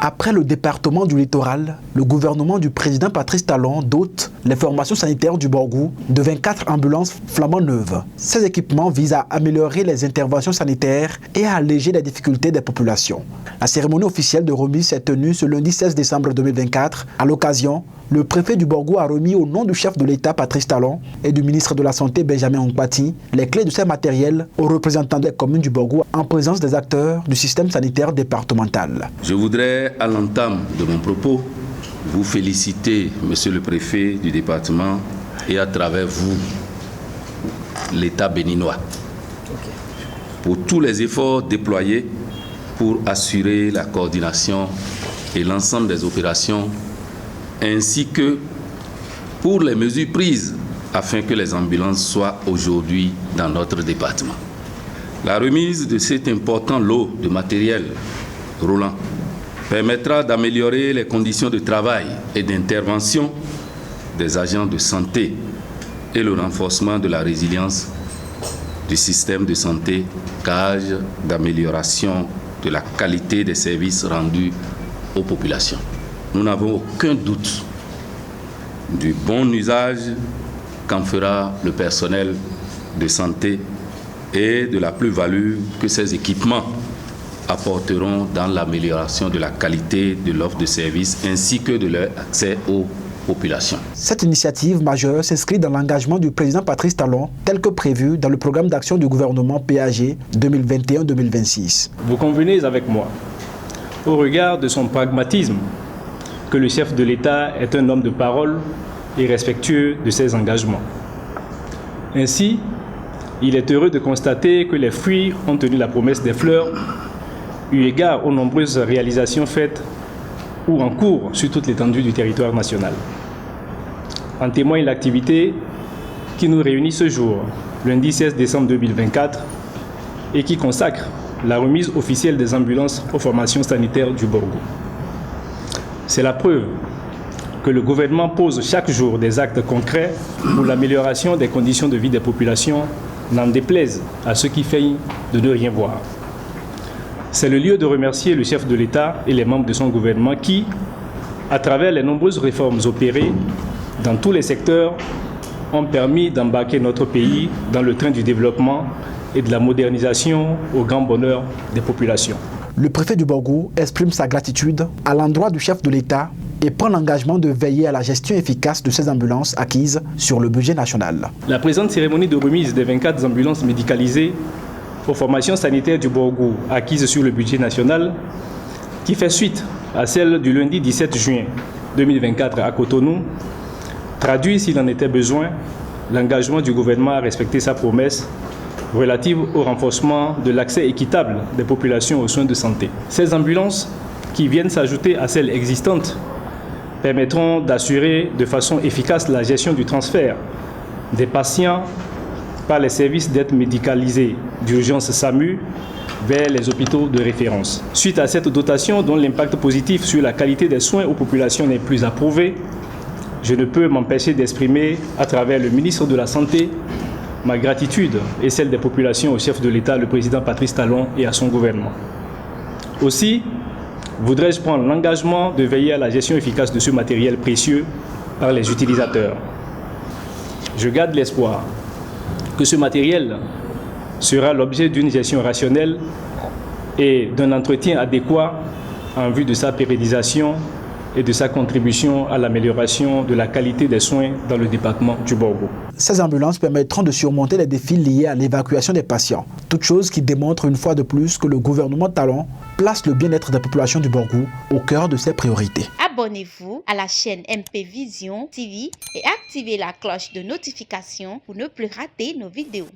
Après le département du littoral, le gouvernement du président Patrice Talon dote les formations sanitaires du Borgou de 24 ambulances flambant neuves. Ces équipements visent à améliorer les interventions sanitaires et à alléger les difficultés des populations. La cérémonie officielle de remise s'est tenue ce lundi 16 décembre 2024. À l'occasion, le préfet du Borgou a remis au nom du chef de l'État Patrice Talon et du ministre de la Santé Benjamin Ongpati les clés de ces matériels aux représentants des communes du Borgou en présence des acteurs du système sanitaire départemental. Je voudrais, à l'entame de mon propos, vous féliciter, monsieur le préfet du département, et à travers vous, l'État béninois, pour tous les efforts déployés pour assurer la coordination et l'ensemble des opérations, ainsi que pour les mesures prises afin que les ambulances soient aujourd'hui dans notre département. La remise de cet important lot de matériel roulant permettra d'améliorer les conditions de travail et d'intervention des agents de santé et le renforcement de la résilience du système de santé, gage d'amélioration de la qualité des services rendus aux populations. Nous n'avons aucun doute du bon usage qu'en fera le personnel de santé et de la plus-value que ces équipements apporteront dans l'amélioration de la qualité de l'offre de services ainsi que de leur accès aux populations. Cette initiative majeure s'inscrit dans l'engagement du président Patrice Talon tel que prévu dans le programme d'action du gouvernement PAG 2021-2026. Vous convenez avec moi, au regard de son pragmatisme, que le chef de l'État est un homme de parole et respectueux de ses engagements. Ainsi, il est heureux de constater que les fruits ont tenu la promesse des fleurs, eu égard aux nombreuses réalisations faites ou en cours sur toute l'étendue du territoire national. En témoigne l'activité qui nous réunit ce jour, lundi 16 décembre 2024, et qui consacre la remise officielle des ambulances aux formations sanitaires du Borgou. C'est la preuve que le gouvernement pose chaque jour des actes concrets pour l'amélioration des conditions de vie des populations, n'en déplaise à ceux qui feignent de ne rien voir. C'est le lieu de remercier le chef de l'État et les membres de son gouvernement qui, à travers les nombreuses réformes opérées dans tous les secteurs, ont permis d'embarquer notre pays dans le train du développement et de la modernisation au grand bonheur des populations. Le préfet du Borgou exprime sa gratitude à l'endroit du chef de l'État et prend l'engagement de veiller à la gestion efficace de ces ambulances acquises sur le budget national. La présente cérémonie de remise des 24 ambulances médicalisées aux formations sanitaires du Borgou acquises sur le budget national, qui fait suite à celle du lundi 17 juin 2024 à Cotonou, traduit, s'il en était besoin, l'engagement du gouvernement à respecter sa promesse relative au renforcement de l'accès équitable des populations aux soins de santé. Ces ambulances, qui viennent s'ajouter à celles existantes, permettront d'assurer de façon efficace la gestion du transfert des patients par les services d'aide médicalisée d'urgence SAMU vers les hôpitaux de référence. Suite à cette dotation dont l'impact positif sur la qualité des soins aux populations n'est plus à prouver, je ne peux m'empêcher d'exprimer à travers le ministre de la Santé ma gratitude et celle des populations au chef de l'État, le président Patrice Talon, et à son gouvernement. Aussi, voudrais-je prendre l'engagement de veiller à la gestion efficace de ce matériel précieux par les utilisateurs. Je garde l'espoir que ce matériel sera l'objet d'une gestion rationnelle et d'un entretien adéquat en vue de sa pérennisation et de sa contribution à l'amélioration de la qualité des soins dans le département du Borgou. Ces ambulances permettront de surmonter les défis liés à l'évacuation des patients. Toute chose qui démontre une fois de plus que le gouvernement Talon place le bien-être des populations du Borgou au cœur de ses priorités. Abonnez-vous à la chaîne MP Vision TV et activez la cloche de notification pour ne plus rater nos vidéos.